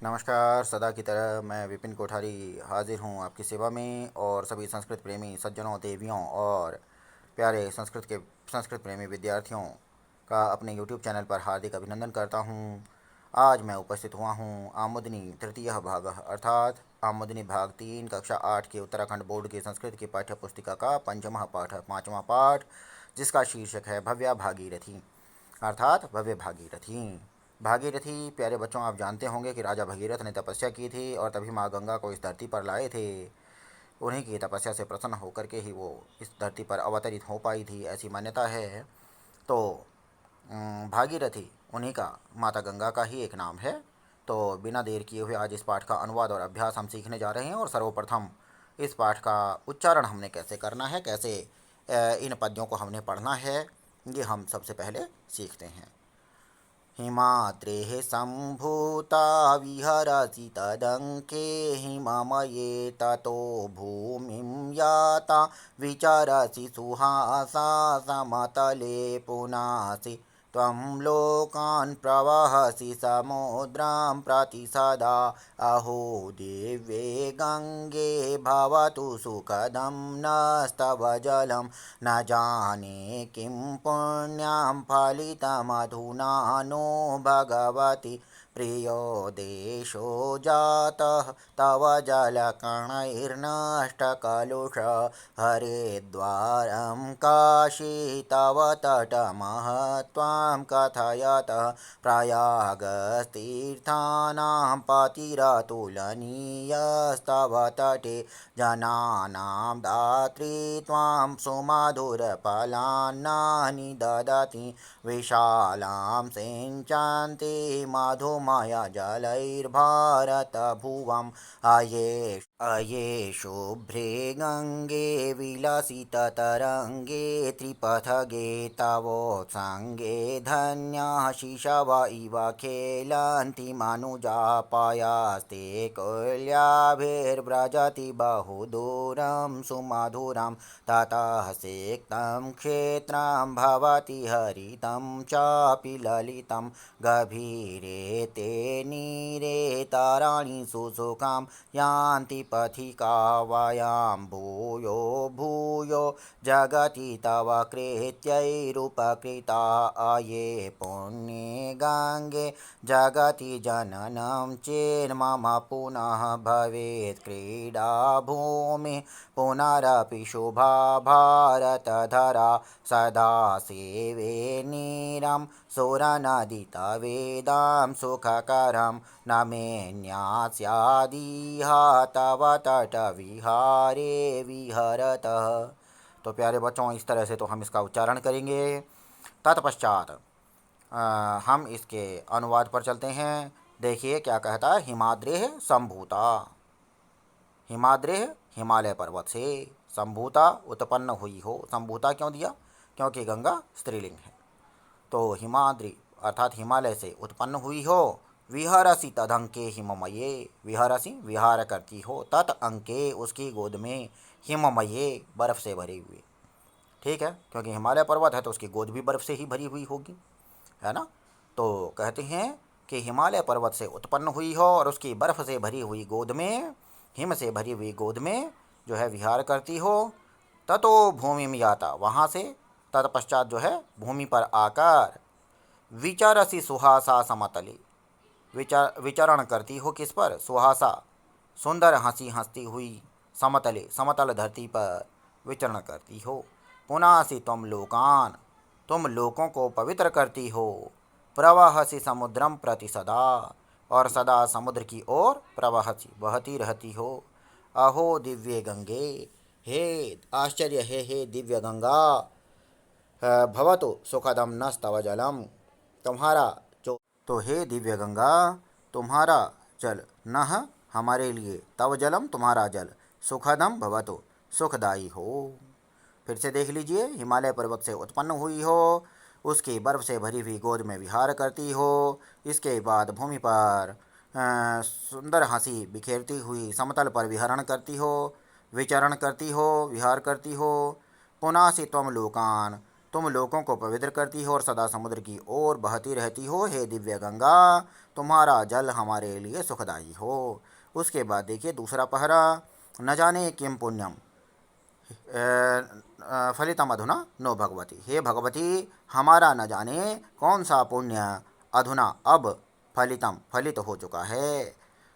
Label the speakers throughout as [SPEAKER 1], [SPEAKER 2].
[SPEAKER 1] नमस्कार। सदा की तरह मैं विपिन कोठारी हाजिर हूँ आपकी सेवा में, और सभी संस्कृत प्रेमी सज्जनों, देवियों और प्यारे संस्कृत प्रेमी विद्यार्थियों का अपने YouTube चैनल पर हार्दिक अभिनंदन करता हूँ। आज मैं उपस्थित हुआ हूँ आमोदनी तृतीय भाग अर्थात आमोदनी भाग 3 कक्षा 8 के उत्तराखंड बोर्ड की संस्कृत की पाठ्य पुस्तिका का पंचमा पाठ, पाँचवा पाठ, जिसका शीर्षक है भव्या भागीरथी अर्थात भव्य भागीरथी। भागीरथी प्यारे बच्चों, आप जानते होंगे कि राजा भगीरथ ने तपस्या की थी और तभी माँ गंगा को इस धरती पर लाए थे। उन्हीं की तपस्या से प्रसन्न होकर के ही वो इस धरती पर अवतरित हो पाई थी, ऐसी मान्यता है। तो भागीरथी उन्हीं का, माता गंगा का ही एक नाम है। तो बिना देर किए हुए आज इस पाठ का अनुवाद और अभ्यास हम सीखने जा रहे हैं। और सर्वप्रथम इस पाठ का उच्चारण हमने कैसे करना है, कैसे इन पद्यों को हमने पढ़ना है, ये हम सबसे पहले सीखते हैं। हिमाद्रेः सम्भूता विहरसि तदङ्के हिममये ततो भूमिं याता विचरसि सुहासा समतले पुनासि त्वं लोकान् प्रवहसि समुद्रां प्रति सदा अहो दिव्ये गङ्गे भवतु सुखदं नस्तव जलं न जाने किं पुण्यां फलितमधुना नो भगवति प्रियो देशो जातः तव जलकणैर्नष्टकलुष हरिद्वारं काशी तव तटमहत्त्वं कथयतः प्रयागस्तीर्थानां पतिरतुलनीयस्तव तटे जनानां दात्री त्वां सुमधुरफलान्नानि ददति विशालां सिञ्चन्ति मधुमयजलैर्भारतभुवम् अये शुभ्रे गङ्गे विलसिततरङ्गे त्रिपथगे तवोत्सङ्गे धन्याः शिशव इव खेलन्ति मनुजापयास्ते कुल्याभिर्व्रजति बहुदूरं सुमधुरं ततः सिक्तं क्षेत्रं भवति हरितं चापि ललितं गभीरे ते नीरे ताराणि सुसुखं यान्ति पथिका वयं भूयो भूयो जगति तव कृत्यैरुपकृता अये पुण्ये गङ्गे जगति जननं चेन्मम पुनः भवेत् क्रीडा भूमिः पुनरपि शुभा भारतधरा सदा सेवे नीरं सुरनदितवेदां सुखकरं न मेऽन्यास्यादिह तव तटविहारे विहरतः। तो प्यारे बच्चों, इस तरह से तो हम इसका उच्चारण करेंगे। तत्पश्चात हम इसके अनुवाद पर चलते हैं। देखिए क्या कहता है। हिमाद्रेः संभूता, हिमाद्रेः हिमालय पर्वत से, संभूता उत्पन्न हुई हो। संभूता क्यों दिया? क्योंकि गंगा स्त्रीलिंग है। तो हिमाद्री अर्थात हिमालय से उत्पन्न हुई हो। विहरसि तदंके हिममये, विहरसि विहार करती हो, तत् अंके उसकी गोद में, हिममये बर्फ से भरे हुए। ठीक है, क्योंकि हिमालय पर्वत है तो उसकी गोद भी बर्फ से ही भरी हुई होगी, है ना। तो कहते हैं कि हिमालय पर्वत से उत्पन्न हुई हो और उसकी बर्फ से भरी हुई गोद में, हिम से भरी हुई गोद में जो है विहार करती हो। ततो भूमि में याता, वहाँ से तत्पश्चात जो है भूमि पर आकर, विचरसी सुहासा समतले, विचरण करती हो किस पर? सुहासा, सुंदर हंसी हंसती हुई, समतले समतल धरती पर विचरण करती हो। पुनासि तुम लोकान, तुम लोकों को पवित्र करती हो। प्रवहसि समुद्रम प्रति सदा, और सदा समुद्र की ओर प्रवहसि बहती रहती हो। अहो दिव्य गंगे, हे आश्चर्य है, हे दिव्य गंगा। भवतु सुखदम नस्तव जलम, तुम्हारा जो, तो हे दिव्य गंगा, तुम्हारा जल न हमारे लिए, तव जलम तुम्हारा जल, सुखदम भवतु सुखदाई हो। फिर से देख लीजिए। हिमालय पर्वत से उत्पन्न हुई हो, उसकी बर्फ से भरी हुई गोद में विहार करती हो। इसके बाद भूमि पर सुंदर हंसी बिखेरती हुई समतल पर विहरण करती हो, विचरण करती हो, विहार करती हो। पुनासि त्वम लोकान, तुम लोगों को पवित्र करती हो और सदा समुद्र की ओर बहती रहती हो। हे दिव्य गंगा, तुम्हारा जल हमारे लिए सुखदायी हो। उसके बाद देखिए दूसरा पहरा, न जाने किम पुण्यम फलितम अधुना नो भगवती। हे भगवती, हमारा न जाने कौन सा पुण्य अधुना अब फलित हो चुका है,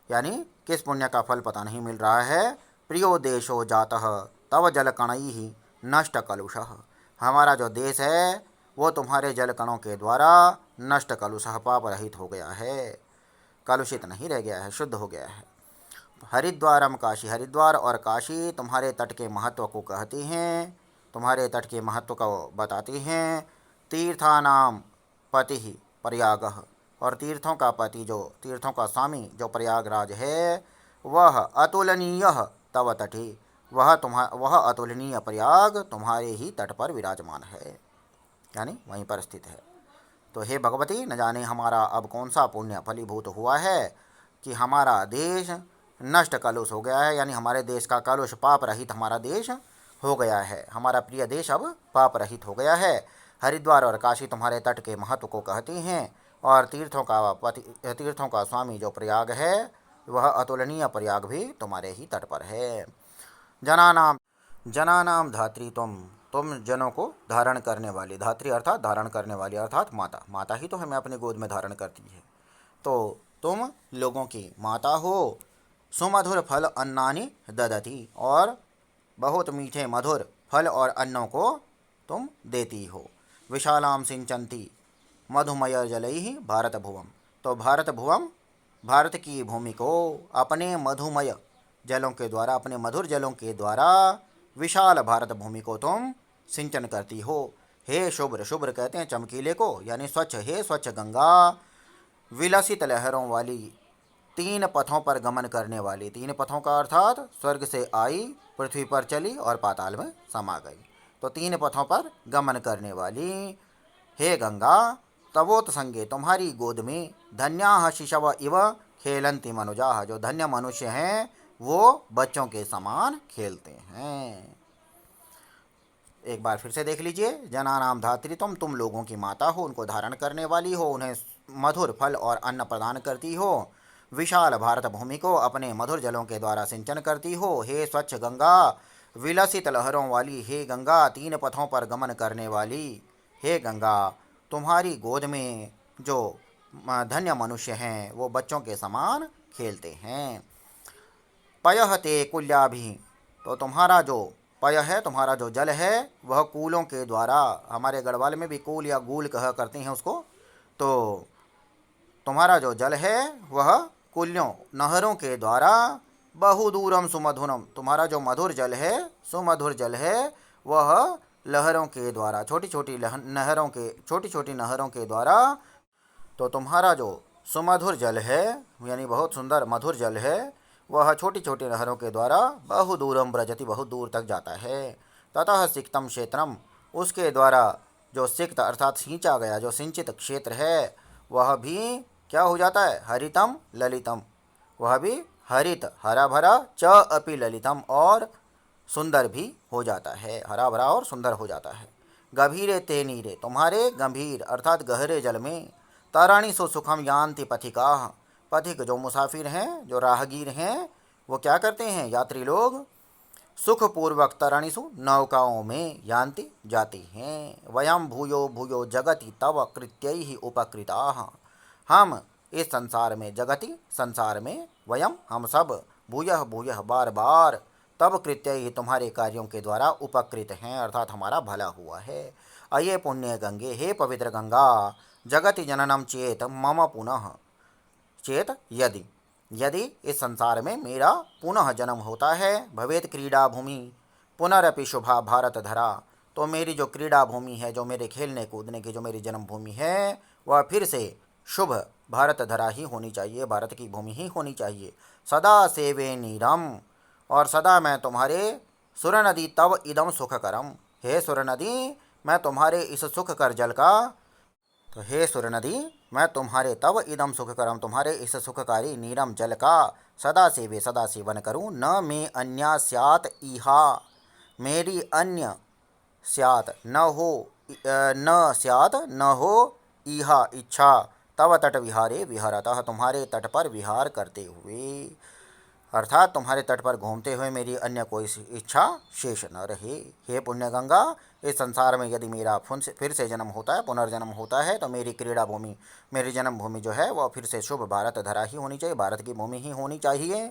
[SPEAKER 1] यानी किस पुण्य का फल पता नहीं मिल रहा है। प्रियो देशो जातः तव जल कणई ही नष्ट कलुषः। हमारा जो देश है वो तुम्हारे जल कणों के द्वारा नष्ट कलुषः पाप रहित हो गया है, कलुषित नहीं रह गया है, शुद्ध हो गया है। हरिद्वारम काशी, हरिद्वार और काशी तुम्हारे तट के महत्व को कहती हैं, तुम्हारे तट के महत्व को बताती हैं। तीर्थानाम पति ही प्रयागः, और तीर्थों का पति जो तीर्थों का स्वामी जो प्रयागराज है वह अतुलनीय तव तटे, वह अतुलनीय प्रयाग तुम्हारे ही तट पर विराजमान है, यानी वहीं पर स्थित है। तो हे भगवती, न जाने हमारा अब कौन सा पुण्य फलीभूत हुआ है कि हमारा देश नष्ट कलुष हो गया है, यानी हमारे देश का कलुष पाप रहित हमारा देश हो गया है। हमारा प्रिय देश अब पाप रहित हो गया है। हरिद्वार और काशी तुम्हारे तट के महत्व को कहती हैं, और तीर्थों का स्वामी जो प्रयाग है वह अतुलनीय प्रयाग भी तुम्हारे ही तट पर है। जनानाम धात्री, तुम जनों को धारण करने वाली, धात्री अर्थात धारण करने वाली अर्थात माता, माता ही तो हमें अपने गोद में धारण करती है। तो तुम लोगों की माता हो। सुमधुर फल अन्नानि ददति, और बहुत मीठे मधुर फल और अन्नों को तुम देती हो। विशालाम सिंचंती मधुमय जलैहि भारत भुवम, तो भारत भुवम, भारत की भूमि को अपने मधुमय जलों के द्वारा, अपने मधुर जलों के द्वारा विशाल भारत भूमि को तुम सिंचन करती हो। हे शुभ्र, शुभ्र कहते हैं चमकीले को, यानी स्वच्छ, हे स्वच्छ गंगा, विलसित लहरों वाली, तीन पथों पर गमन करने वाली, तीन पथों का अर्थात स्वर्ग से आई, पृथ्वी पर चली और पाताल में समा गई, तो तीन पथों पर गमन करने वाली हे गंगा, तवोत संगे तुम्हारी गोद में धन्याः शिशव इव खेलंती मनुजाः, जो धन्य मनुष्य हैं वो बच्चों के समान खेलते हैं। एक बार फिर से देख लीजिए, जनानाम धात्री, तुम लोगों की माता हो, उनको धारण करने वाली हो, उन्हें मधुर फल और अन्न प्रदान करती हो। विशाल भारत भूमि को अपने मधुर जलों के द्वारा सिंचन करती हो। हे स्वच्छ गंगा, विलसित लहरों वाली हे गंगा, तीन पथों पर गमन करने वाली हे गंगा, तुम्हारी गोद में जो धन्य मनुष्य हैं वो बच्चों के समान खेलते हैं। पयः ते कुल्याभि, तो तुम्हारा जो पय है, तुम्हारा जो जल है वह कूलों के द्वारा, हमारे गढ़वाल में भी कूल या गूल कहा करते हैं उसको, तो तुम्हारा जो जल है वह कुल्यों, नहरों के द्वारा बहुदूरम सुमधुरम, तुम्हारा जो मधुर जल है, सुमधुर जल है, वह लहरों के द्वारा, छोटी छोटी नहरों के द्वारा, तो तुम्हारा जो सुमधुर जल है यानी बहुत सुंदर मधुर जल है वह छोटी छोटी नहरों के द्वारा बहुदूरम ब्रजति, बहुत दूर तक जाता है। ततः सिक्तम क्षेत्रम, उसके द्वारा जो सिक्त अर्थात सींचा गया जो सिंचित क्षेत्र है वह भी क्या हो जाता है, हरितम ललितम, वह भी हरित हरा भरा, च अपि ललितम, और सुंदर भी हो जाता है, हरा भरा और सुंदर हो जाता है। गभीरे ते नीरे, तुम्हारे गंभीर अर्थात गहरे जल में, तराणी सो सुखम यान्ति पथिकाः, पथिक जो मुसाफिर हैं, जो राहगीर हैं, वो क्या करते हैं, यात्री लोग सुखपूर्वक तरणिसु नौकाओं में यान्ति जाती हैं। वयम भूयो भूयो जगति तव कृत्यैहि उपकृताः, हम इस संसार में, जगति संसार में, वयम हम सब, भूयः भूयः बार बार, तब कृत्यैहि तुम्हारे कार्यों के द्वारा उपकृत हैं, अर्थात हमारा भला हुआ है। अये पुण्य गंगे, हे पवित्र गंगा, जगति जननम चेत मम पुनः, चेत यदि इस संसार में मेरा पुनः जन्म होता है, भवेत क्रीडा भूमि पुनरपि शुभा भारत धरा, तो मेरी जो क्रीडा भूमि है, जो मेरे खेलने कूदने की जो मेरी जन्मभूमि है, वह फिर से शुभ भारत धरा ही होनी चाहिए, भारत की भूमि ही होनी चाहिए। सदा सेवे नीरम, और सदा मैं तुम्हारे सुर नदी तव इदम सुखकरम, हे सुर नदी, मैं तुम्हारे इस सुखकर जल का, तो हे सुर नदी, मैं तुम्हारे तव इदम सुखकरम, तुम्हारे इस सुखकारी नीरम जल का सदा सेवन करूं। न मे अन्या स्यात् इहा, मेरी अन्य स्यात् न हो, न स्यात् न हो इहा इच्छा तव तट विहारे विहरतः, तुम्हारे तट पर विहार करते हुए, अर्थात तुम्हारे तट पर घूमते हुए मेरी अन्य कोई इच्छा शेष न रहे। हे पुण्य गंगा, इस संसार में यदि मेरा फिर से जन्म होता है, पुनर्जन्म होता है, तो मेरी क्रीड़ा भूमि, मेरी जन्मभूमि जो है वह फिर से शुभ भारत धरा ही होनी चाहिए, भारत की भूमि ही होनी चाहिए।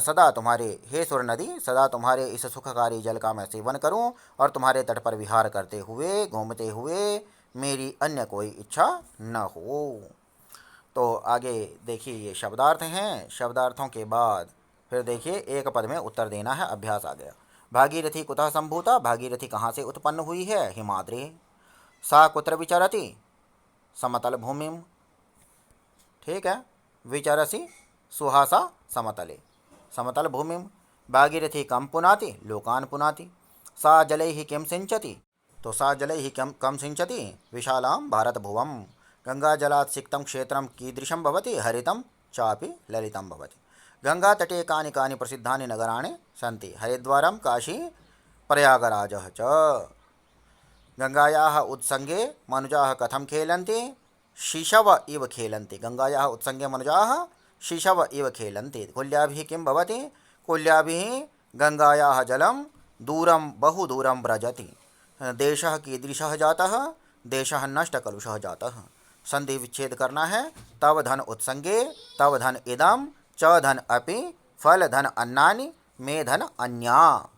[SPEAKER 1] सदा तुम्हारे, हे सुर नदी, सदा तुम्हारे इस सुखकारी जल का मैं सेवन करूं और तुम्हारे तट पर विहार करते हुए, घूमते हुए मेरी अन्य कोई इच्छा न हो। तो आगे देखिए ये शब्दार्थ हैं। शब्दार्थों के बाद फिर देखिए एक पद में उत्तर देना है। अभ्यास आ गया। भागीरथी कुतः संभूता, भागीरथी कहाँ से उत्पन्न हुई है? हिमाद्रि। सा कुत्र विचरति? समतल भूमिम। ठीक है, विचरसी सुहासा समतले, समतल भूमिम। भागीरथी कम पुनाति? लोकान पुनाति। सा जलैः किम सिंचति? तो सा जलैः कम सिंचति? विशालां भारत भुवम। गंगा जलात् सिक्तं क्षेत्रं कीदृशं भवति? हरितं चापि ललितं भवति। गंगा तटे कानि कानि प्रसिद्धानि नगराणि सन्ति? हरिद्वारं, काशी, प्रयागराजः च। गंगायाः उत्संगे मनुजाः कथं खेलन्ति? शिशव इव खेलन्ति। गंगायाः उत्संगे मनुजाः शिशव इव खेलन्ति। कुल्याभिः किं भवति? कुल्याभिः गंगायाः जलं दूरं बहु दूरं व्रजति। देशः कीदृशः जातः? देशः नष्टकलुषः जातः। संधि विच्छेद करना है। तव धन उत्संगे, तव धन इदम, च धन अपि, फल धन अन्नानि, मे धन अन्या।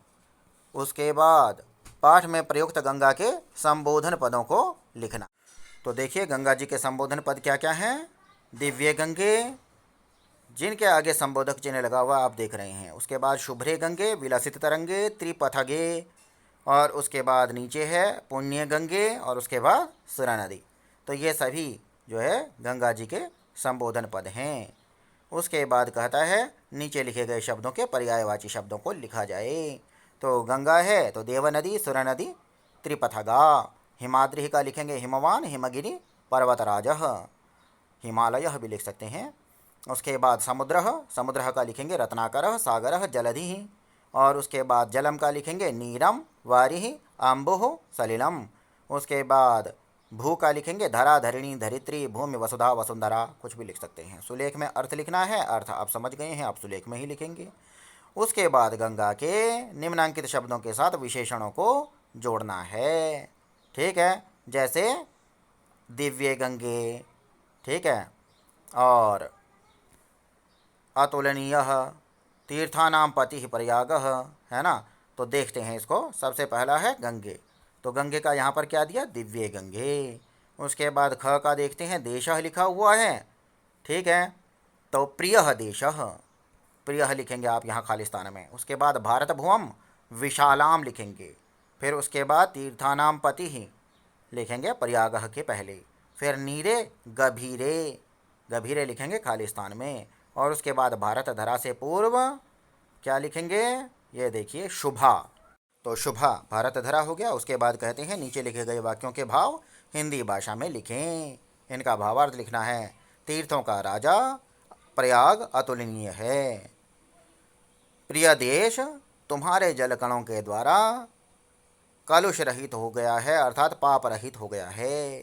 [SPEAKER 1] उसके बाद पाठ में प्रयुक्त गंगा के संबोधन पदों को लिखना। तो देखिए गंगा जी के संबोधन पद क्या क्या हैं। दिव्य गंगे, जिनके आगे संबोधक चिन्ह लगा हुआ आप देख रहे हैं। उसके बाद शुभ्रे गंगे, विलसित तरंगे, त्रिपथगे, और उसके बाद नीचे है पुण्य गंगे, और उसके बाद सुरा नदी। तो ये सभी जो है गंगा जी के संबोधन पद हैं। उसके बाद कहता है नीचे लिखे गए शब्दों के पर्यायवाची शब्दों को लिखा जाए। तो गंगा है तो देव नदी, सुरा नदी, त्रिपथगा। हिमाद्रि का लिखेंगे हिमवान, हिमगिरि, पर्वतराजः, हिमालय भी लिख सकते हैं। उसके बाद समुद्र, समुद्र का लिखेंगे रत्नाकर, सागर, जलधि। और उसके बाद जलम का लिखेंगे नीरम, वारिः, अम्बुः, सलिलम। उसके बाद भू का लिखेंगे धरा, धरिणी, धरित्री, भूमि, वसुधा, वसुंधरा, कुछ भी लिख सकते हैं। सुलेख में अर्थ लिखना है, अर्थ आप समझ गए हैं, आप सुलेख में ही लिखेंगे। उसके बाद गंगा के निम्नांकित शब्दों के साथ विशेषणों को जोड़ना है। ठीक है, जैसे दिव्य गंगे, ठीक है, और अतुलनीय, तीर्थानाम पति प्रयागः, है ना। तो देखते हैं इसको। सबसे पहला है गंगे, तो गंगे का यहाँ पर क्या दिया? दिव्य गंगे। उसके बाद ख का देखते हैं, देशः लिखा हुआ है, ठीक है, तो प्रियः देशः, प्रियः लिखेंगे आप यहाँ खाली स्थान में। उसके बाद भारत भुवम, विशालाम लिखेंगे। फिर उसके बाद तीर्थानाम पति ही लिखेंगे प्रयागः के पहले। फिर नीरे, गभीरे, गभीरे लिखेंगे खाली स्थान में। और उसके बाद भारत धरा से पूर्व क्या लिखेंगे? ये देखिए शुभा, तो शुभा भारत धरा हो गया। उसके बाद कहते हैं नीचे लिखे गए वाक्यों के भाव हिंदी भाषा में लिखें। इनका भावार्थ लिखना है। तीर्थों का राजा प्रयाग अतुलनीय है। प्रिय देश तुम्हारे जलकणों के द्वारा कलुष रहित हो गया है, अर्थात पाप रहित हो गया है।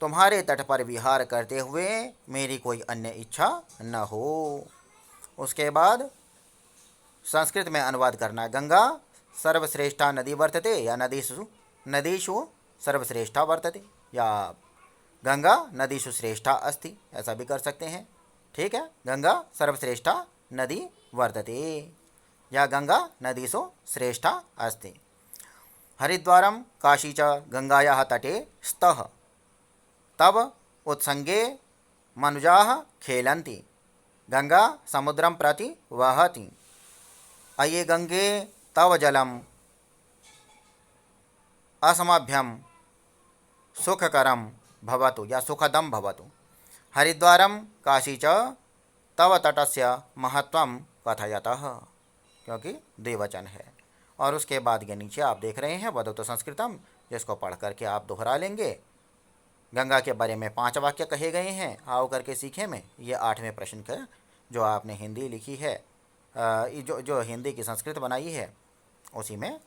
[SPEAKER 1] तुम्हारे तट पर विहार करते हुए मेरी कोई अन्य इच्छा न हो। उसके बाद संस्कृत में अनुवाद करना है। गंगा सर्वश्रेष्ठा नदी वर्तते, या नदीषु सर्वश्रेष्ठा वर्तते, या गंगा नदीषु श्रेष्ठा अस्ति, ऐसा भी कर सकते हैं। ठीक है, गंगा सर्वश्रेष्ठा नदी वर्तते, या गंगा नदीषु श्रेष्ठा अस्ति। हरिद्वारम काशी च गंगायाः तटे स्तः, तब उत्संगे मनुजाः खेलन्ति, गंगा समुद्रं प्रति वहति। अये गंगे तव जलम असमभ्यम सुखकरम भवतु, या सुखदम भवतु। हरिद्वारम काशी च तव तटस्य महत्वम कथयतः, क्योंकि द्विवचन है। और उसके बाद के नीचे आप देख रहे हैं वदतु संस्कृतम, जिसको पढ़ करके आप दोहरा लेंगे। गंगा के बारे में 5 वाक्य कहे गए हैं, आओ करके सीखे में। ये 8वें प्रश्न का जो आपने हिंदी लिखी है, जो हिंदी की संस्कृत बनाई है, उसी में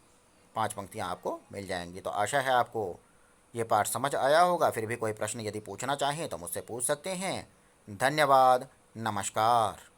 [SPEAKER 1] 5 पंक्तियाँ आपको मिल जाएंगी। तो आशा है आपको ये पाठ समझ आया होगा। फिर भी कोई प्रश्न यदि पूछना चाहें तो मुझसे पूछ सकते हैं। धन्यवाद। नमस्कार।